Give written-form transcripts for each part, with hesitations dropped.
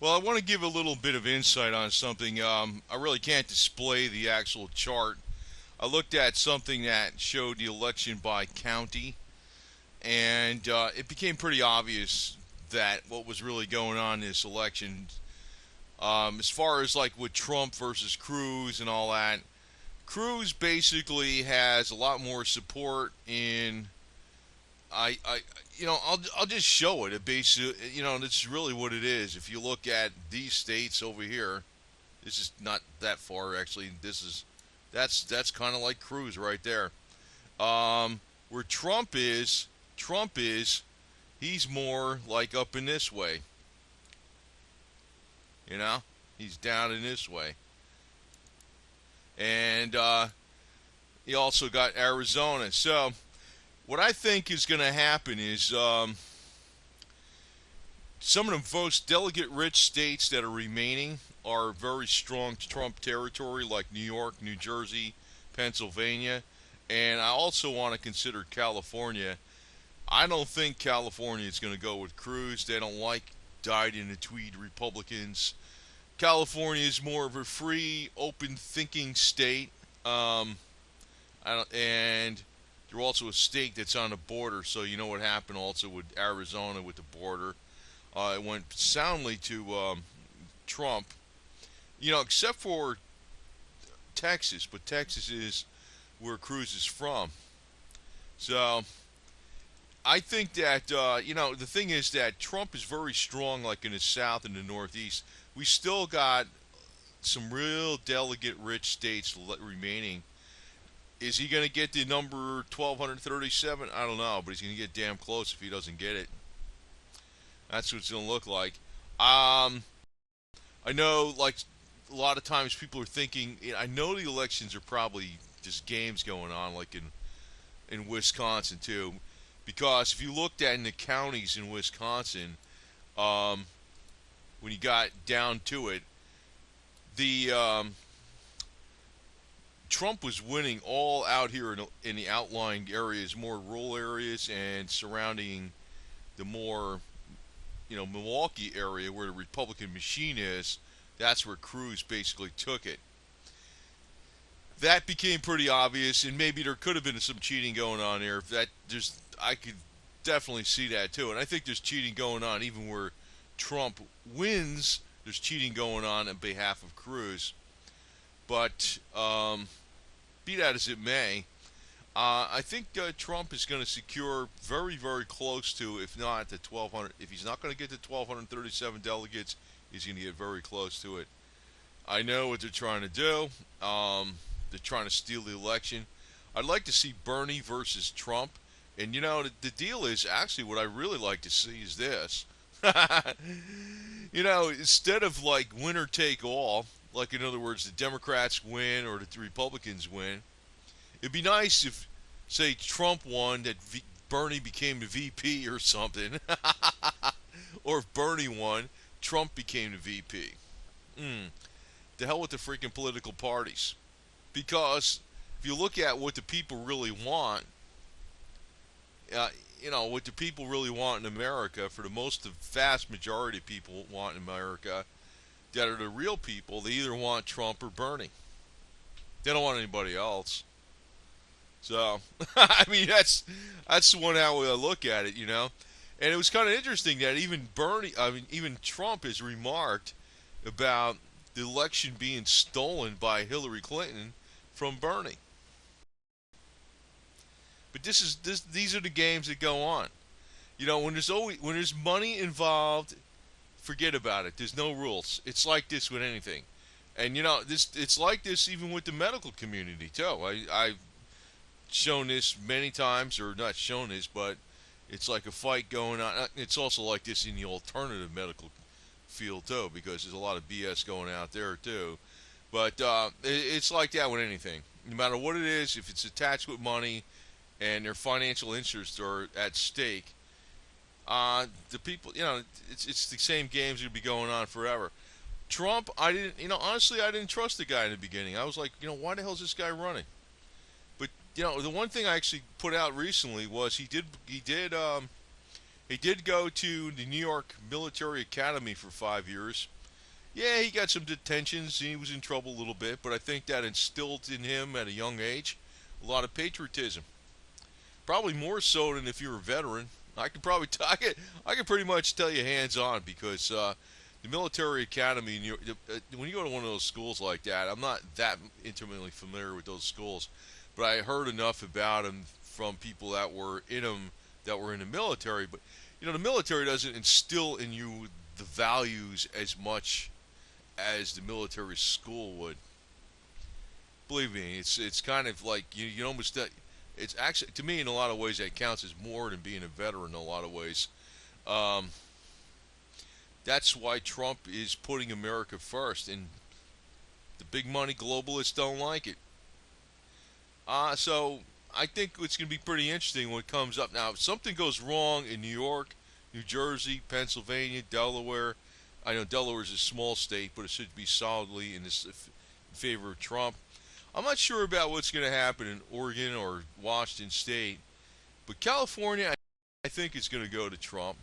Well, I want to give a little bit of insight on something. I really can't display the actual chart. I looked at something that showed the election by county, and it became pretty obvious that what was really going on in this election, as far as like with Trump versus Cruz and all that, Cruz basically has a lot more support in. I'll just show it. It basically, this is really what it is. If you look at these states over here, this is not that far actually. That's kind of like Cruz right there. Where Trump is, he's more like up in this way. You know, he's down in this way, and he also got Arizona. So what I think is going to happen is some of the most delegate-rich states that are remaining are very strong Trump territory, like New York, New Jersey, Pennsylvania, and I also want to consider California. I don't think California is going to go with Cruz. They don't like dyed-in-the-tweed Republicans. California is more of a free, open-thinking state, and they're also a state that's on the border. So you know what happened also with Arizona with the border. It went soundly to Trump, except for Texas, but Texas is where Cruz is from. So I think that the thing is that Trump is very strong, like in the South and the Northeast. We still got some real delegate-rich states remaining. Is he going to get the number 1,237? I don't know, but he's going to get damn close if he doesn't get it. That's what it's going to look like. Um, I know, like, a lot of times people are thinking, I know the elections are probably just games going on, like in Wisconsin, too. Because if you looked at in the counties in Wisconsin, um, when you got down to it, the Trump was winning all out here in the outlying areas, more rural areas, and surrounding the more, Milwaukee area where the Republican machine is. That's where Cruz basically took it. That became pretty obvious, and maybe there could have been some cheating going on there. I could definitely see that too, and I think there's cheating going on even where Trump wins. There's cheating going on behalf of Cruz, but be that as it may, I think Trump is going to secure very, very close to, if not the 1,200. If he's not going to get to 1,237 delegates, he's going to get very close to it. I know what they're trying to do. They're trying to steal the election. I'd like to see Bernie versus Trump. And the deal is actually what I really like to see is this. Instead of like winner take all, like in other words, the Democrats win or the Republicans win, it'd be nice if, say, Trump won, that Bernie became the VP or something. Or if Bernie won, Trump became the VP. The hell with the freaking political parties. Because if you look at what the people really want, what the people really want in America, for the vast majority of people want in America, that are the real people, they either want Trump or Bernie. They don't want anybody else. So, I mean, that's one how I look at it. And it was kind of interesting that even Trump has remarked about the election being stolen by Hillary Clinton from Bernie. But these are the games that go on. When there's money involved, forget about it. There's no rules. It's like this with anything. And it's like this even with the medical community too. I've shown this many times, or not shown this, but it's like a fight going on. It's also like this in the alternative medical field too, because there's a lot of BS going out there too. But it's like that with anything. No matter what it is, if it's attached with money and their financial interests are at stake, the people, it's the same games that be going on forever. Trump, I didn't, honestly, I didn't trust the guy in the beginning. I was like, why the hell is this guy running? But the one thing I actually put out recently was he did He did go to the New York Military Academy for 5 years. Yeah, he got some detentions. He was in trouble a little bit, but I think that instilled in him at a young age a lot of patriotism. Probably more so than if you're a veteran. I could probably I could pretty much tell you hands on because the military academy. When you go to one of those schools like that, I'm not that intimately familiar with those schools, but I heard enough about them from people that were in them, that were in the military. But the military doesn't instill in you the values as much as the military school would. Believe me, it's kind of like you almost it's actually, to me, in a lot of ways that counts as more than being a veteran in a lot of ways. Um, that's why Trump is putting America first, and the big money globalists don't like it. So I think it's going to be pretty interesting when it comes up. Now, if something goes wrong in New York, New Jersey, Pennsylvania, Delaware, I know Delaware is a small state, but it should be solidly in favor of Trump. I'm not sure about what's going to happen in Oregon or Washington State, but California, I think, is going to go to Trump.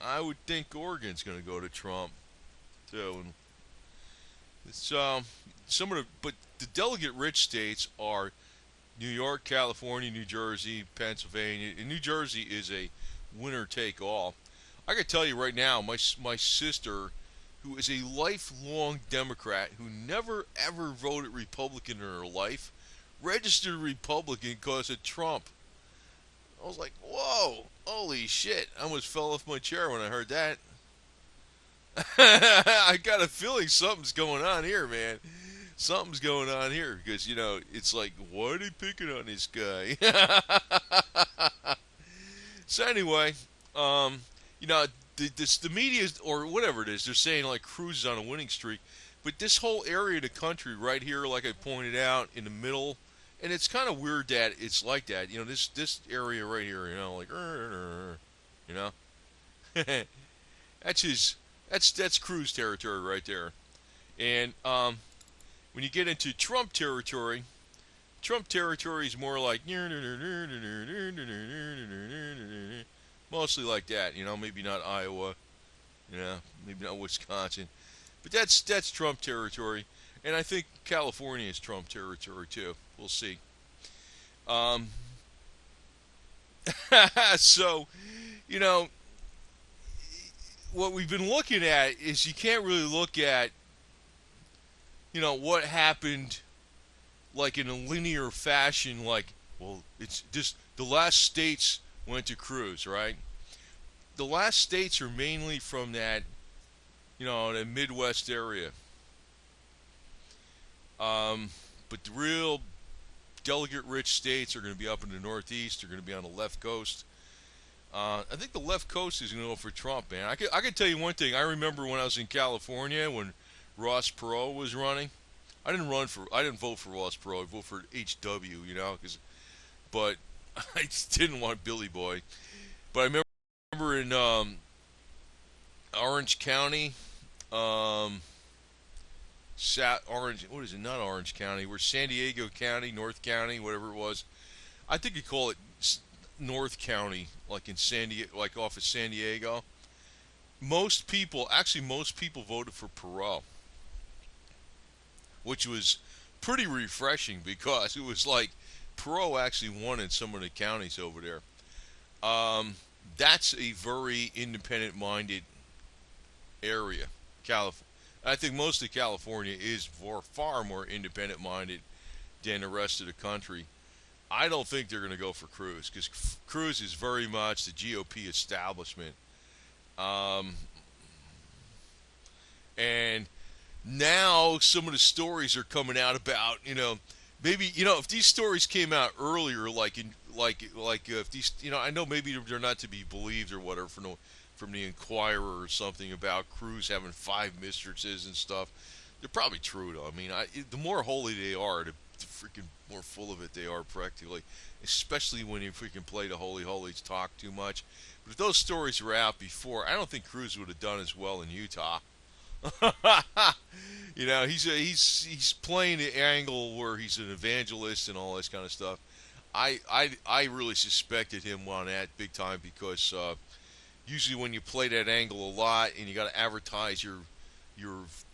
I would think Oregon's going to go to Trump too. And it's some of but the delegate-rich states are New York, California, New Jersey, Pennsylvania, and New Jersey is a winner-take-all. I can tell you right now, my sister, who is a lifelong Democrat, who never ever voted Republican in her life, registered Republican because of Trump. I was like, whoa, holy shit. I almost fell off my chair when I heard that. I got a feeling something's going on here, man. Something's going on here because, it's like, why are they picking on this guy? So, anyway, you know, the media, or whatever it is, they're saying like Cruz is on a winning streak. But this whole area of the country right here, like I pointed out, in the middle, and it's kind of weird that it's like that. This area right here, like, you know, that's his, that's Cruz territory right there. And when you get into Trump territory is more like mostly like that. Maybe not Iowa, maybe not Wisconsin, but that's Trump territory. And I think California is Trump territory too. We'll see. Um, so, you know, what we've been looking at is you can't really look at, what happened like in a linear fashion, like, well, it's just the last states went to Cruz, right? The last states are mainly from that, the Midwest area. But the real delegate-rich states are going to be up in the Northeast. They're going to be on the left coast. I think the left coast is going to go for Trump, man. I could tell you one thing. I remember when I was in California when Ross Perot was running. I didn't vote for Ross Perot. I voted for HW, but I just didn't want Billy Boy. But I remember in Orange County, Orange. What is it? Not Orange County. We're San Diego County, North County, whatever it was. I think you call it North County, like in San Diego, like off of San Diego. Most people voted for Perot, which was pretty refreshing because it was like Perot actually won in some of the counties over there. That's a very independent-minded area, California. I think most of California is far more independent-minded than the rest of the country. I don't think they're going to go for Cruz because Cruz is very much the GOP establishment. And now some of the stories are coming out about, maybe, if these stories came out earlier, if these, I know maybe they're not to be believed or whatever from the Inquirer or something about Cruz having 5 mistresses and stuff. They're probably true though. I mean, the more holy they are, the freaking more full of it they are practically, especially when you freaking play the holy holies, talk too much. But if those stories were out before, I don't think Cruz would have done as well in Utah. He's playing the angle where he's an evangelist and all this kind of stuff. I really suspected him on that big time because usually when you play that angle a lot and you got to advertise your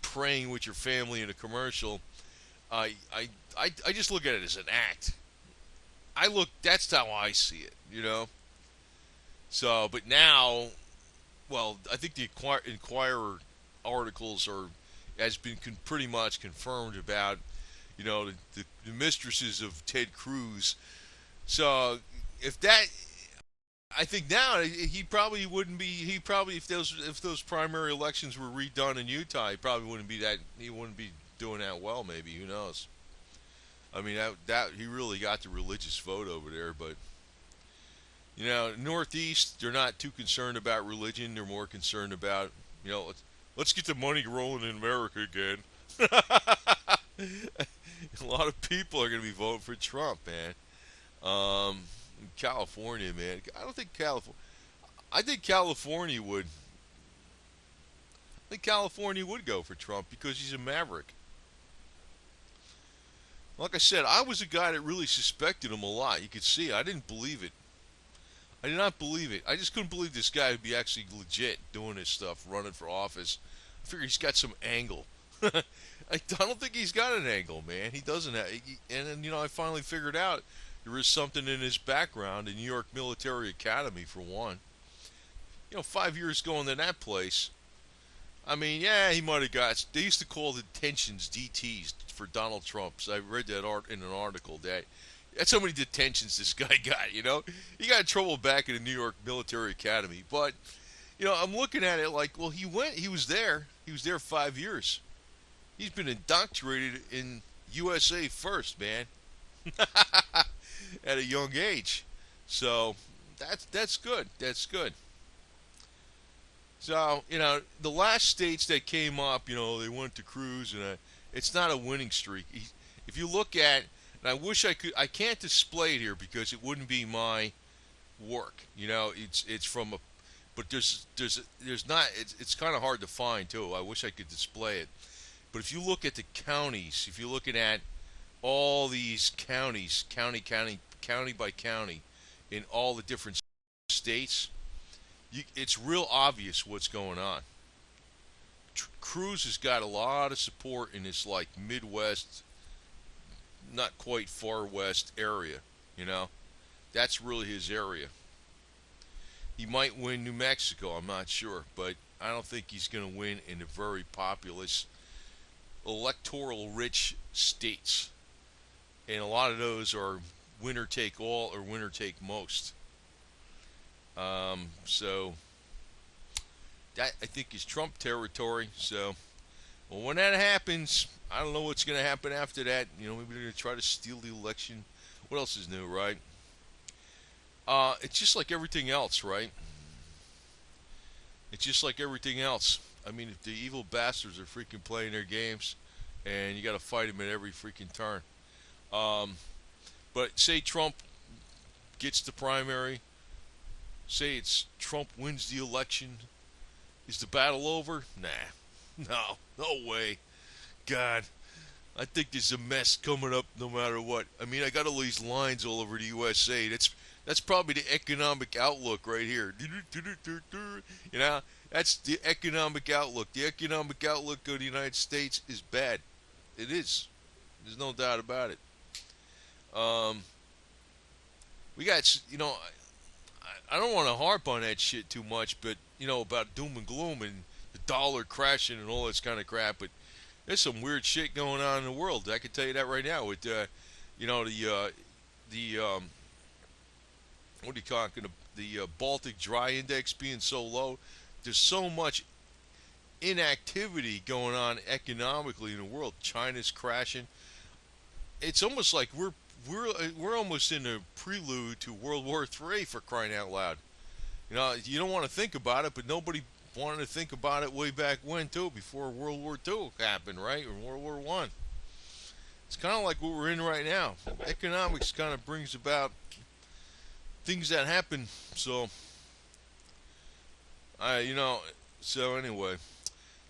praying with your family in a commercial, I, I I just look at it as an act. That's how I see it, you know. So, but now, well, I think the Inquirer articles are has been pretty much confirmed about, the mistresses of Ted Cruz. So, if that, I think now he probably wouldn't be. He probably if those primary elections were redone in Utah, he probably wouldn't be that. He wouldn't be doing that well. Maybe, who knows? I mean, that he really got the religious vote over there, but Northeast, they're not too concerned about religion. They're more concerned about, let's get the money rolling in America again. A lot of people are going to be voting for Trump, man. California, man. I don't think California. I think California would. I think California would go for Trump because he's a maverick. Like I said, I was a guy that really suspected him a lot. You could see, I didn't believe it. I did not believe it. I just couldn't believe this guy would be actually legit doing this stuff, running for office. I figure he's got some angle. I don't think he's got an angle, man. He doesn't have. And then, I finally figured out there is something in his background, the New York Military Academy, for one. 5 years going to that place. I mean, yeah, he might have got. They used to call the detentions DTs for Donald Trump. So I read that in an article that that's how many detentions this guy got. He got in trouble back in the New York Military Academy. But I'm looking at it like, well, he was there. He was there 5 years. He's been indoctrinated in USA first, man, at a young age. So that's good. That's good. So the last states that came up, they went to Cruz, and it's not a winning streak. If you look at, and I wish I could, I can't display it here because it wouldn't be my work. It's from a, but there's not. It's kind of hard to find too. I wish I could display it. But if you look at the counties, if you're looking at all these counties, county by county, in all the different states, it's real obvious what's going on. Cruz has got a lot of support in this like Midwest, not quite far west area. You know, that's really his area. He might win New Mexico, I'm not sure, but I don't think he's going to win in the very populous, electoral rich states. And a lot of those are winner take all or winner take most. So that I think is Trump territory. So, well, when that happens, I don't know what's going to happen after that. Maybe they're going to try to steal the election. What else is new, right? It's just like everything else, right? It's just like everything else. I mean, if the evil bastards are freaking playing their games, and you got to fight them at every freaking turn. But say Trump gets the primary. Say it's Trump wins the election. Is the battle over? Nah. No way. God. I think there's a mess coming up no matter what. I mean, I got all these lines all over the USA. That's probably the economic outlook right here. That's the economic outlook. The economic outlook of the United States is bad. It is. There's no doubt about it. We got, I don't want to harp on that shit too much, but, about doom and gloom and the dollar crashing and all this kind of crap, but there's some weird shit going on in the world. I can tell you that right now with, the what do you call it, the Baltic Dry Index being so low. There's so much inactivity going on economically in the world. China's crashing. It's almost like we're almost in a prelude to World War III, for crying out loud. You don't want to think about it, but nobody wanted to think about it way back when too, before World War II happened, right? Or World War One. It's kind of like what we're in right now. Economics kind of brings about things that happen. So, so anyway,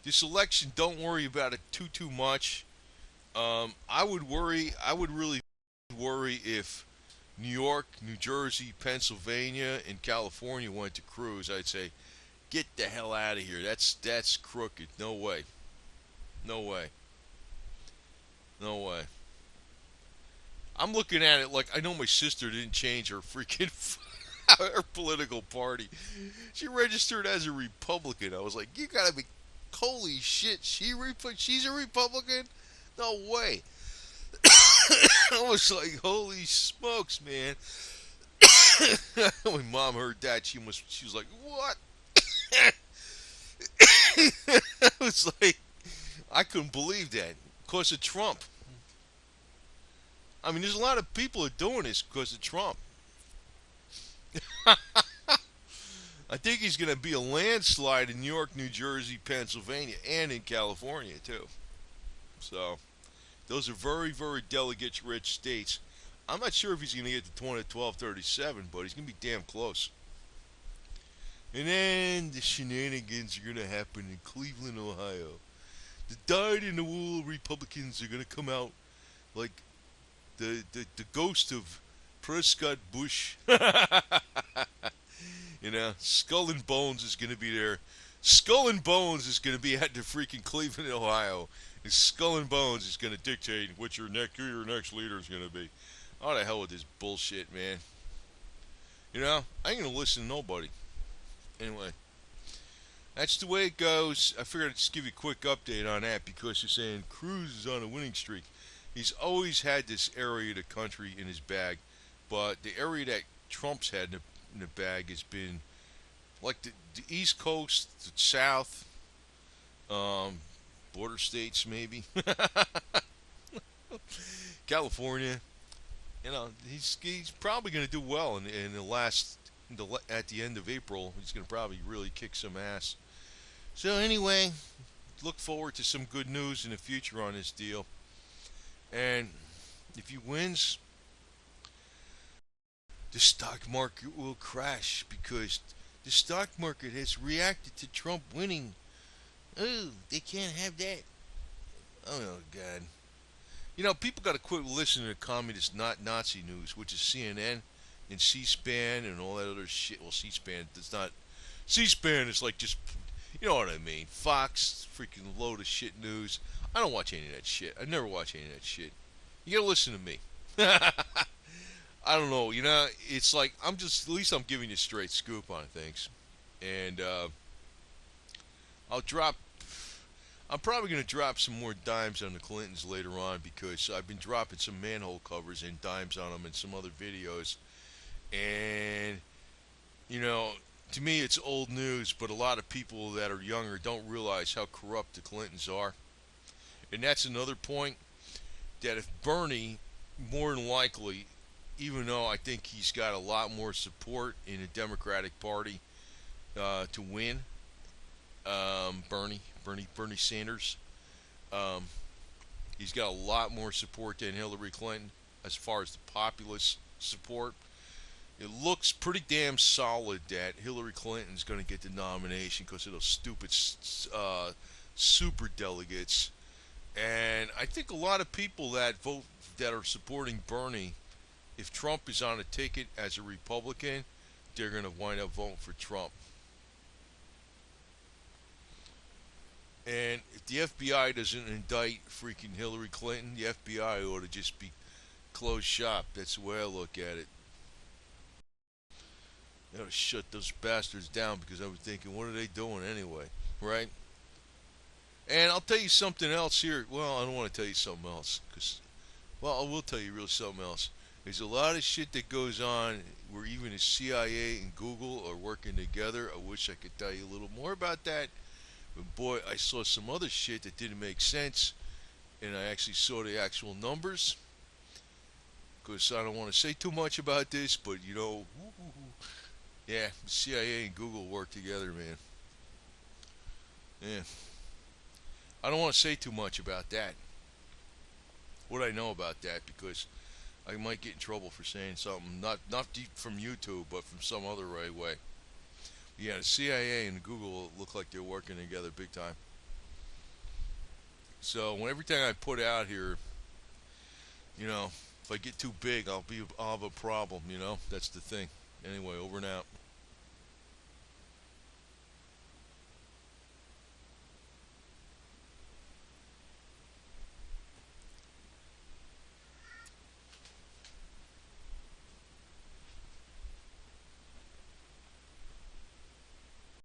this election, don't worry about it too much. I would really worry if New York, New Jersey, Pennsylvania, and California went to Cruz, I'd say, get the hell out of here. That's crooked. No way. No way. No way. I'm looking at it like I know my sister didn't change her freaking her political party. She registered as a Republican. I was like, you gotta be, holy shit, she's a Republican? No way. I was like, holy smokes, man. When mom heard that, she was like, what? I was like, I couldn't believe that because of Trump. I mean, there's a lot of people are doing this because of Trump. I think he's going to be a landslide in New York, New Jersey, Pennsylvania, and in California, too. So, those are very, very delegate-rich states. I'm not sure if he's going to get to 20, 12, 37, but he's going to be damn close. And then the shenanigans are going to happen in Cleveland, Ohio. The dyed-in-the-wool Republicans are going to come out like the ghost of Prescott Bush. Skull and Bones is going to be there. Skull and Bones is going to be at the freaking Cleveland, Ohio. And Skull and Bones is going to dictate what who your next leader is going to be. Oh, the hell with this bullshit, man. I ain't going to listen to nobody. Anyway, that's the way it goes. I figured I'd just give you a quick update on that because you're saying Cruz is on a winning streak. He's always had this area of the country in his bag, but the area that Trump's had in the bag has been like the East Coast, the South, border states maybe, California. He's probably going to do well in the at the end of April. He's going to probably really kick some ass. So anyway, look forward to some good news in the future on this deal. And if he wins, the stock market will crash because the stock market has reacted to Trump winning. Oh, they can't have that. Oh, God. People got to quit listening to communist not Nazi news, which is CNN and C-SPAN and all that other shit. Well, C-SPAN does not. C-SPAN is like just, you know what I mean. Fox, freaking load of shit news. I don't watch any of that shit. I never watch any of that shit. You gotta listen to me. I don't know. It's like at least I'm giving you straight scoop on things. And I'll drop. I'm probably going to drop some more dimes on the Clintons later on because I've been dropping some manhole covers and dimes on them in some other videos. And, to me it's old news, but a lot of people that are younger don't realize how corrupt the Clintons are. And that's another point that if Bernie, more than likely, even though I think he's got a lot more support in the Democratic Party to win, Bernie Sanders. He's got a lot more support than Hillary Clinton as far as the populist support. It looks pretty damn solid that Hillary Clinton's going to get the nomination because of those stupid super delegates. And I think a lot of people that are supporting Bernie, if Trump is on a ticket as a Republican, they're going to wind up voting for Trump. And if the FBI doesn't indict freaking Hillary Clinton, the FBI ought to just be closed shop. That's the way I look at it. They ought to shut those bastards down because I was thinking, what are they doing anyway? Right? And I'll tell you something else here. Well, I don't want to tell you something else I will tell you really something else. There's a lot of shit that goes on where even the CIA and Google are working together. I wish I could tell you a little more about that. But boy, I saw some other shit that didn't make sense. And I actually saw the actual numbers. Because I don't want to say too much about this, but yeah, the CIA and Google work together, man. Yeah. I don't want to say too much about that. What I know about that, because I might get in trouble for saying something not deep from YouTube, but from some other right way. Yeah, the CIA and Google look like they're working together big time. So when everything I put out here, If I get too big, I'll have a problem. That's the thing. Anyway, over and out.